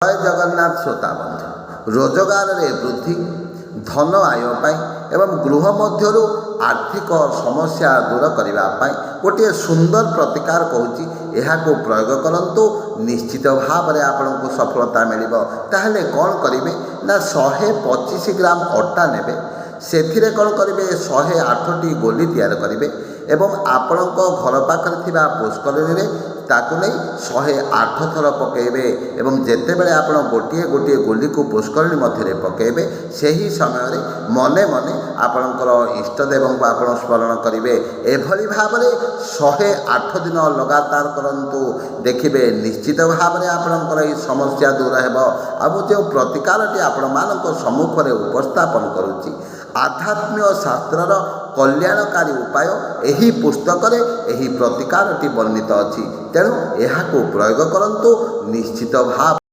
जय जगन्नाथ श्रोता बंधु रोजगार रे वृद्धि धन आय पाई एवं गृह मध्यरु आर्थिक समस्या दूर करने गोटे सुंदर प्रतिकार कहूँ यह प्रयोग करूँ निश्चित भाव में आपन को सफलता मिल ताहले कौन करेंगे ना 125 ग्राम अटा ने से कौन करेंगे 108टी गोली तैयार करेंगे एवं आपण घर पाखे पुष्करणी में ताकू नहीं 108 थर पकेबे एवं जिते बड़े आप गोटे गोटे गोली को पुष्करणी मध्य पकेबे से ही समय मने मने आपणकर इष्टदेव को आप स्मरण करेंगे एभली भाव में 108 दिन लगातार करंतु देखिए निश्चित भाव में आपणकर समस्या दूर हो अब जो प्रतिकारटी आपण मानक सम्मुख में उपस्थापन करुच्ची आध्यात्मिक शास्त्रर कल्याणकारी उपाय यही पुस्तक यही प्रतिकारटी वर्णित अच्छी तेणु यह प्रयोग करंतु निश्चित भाव।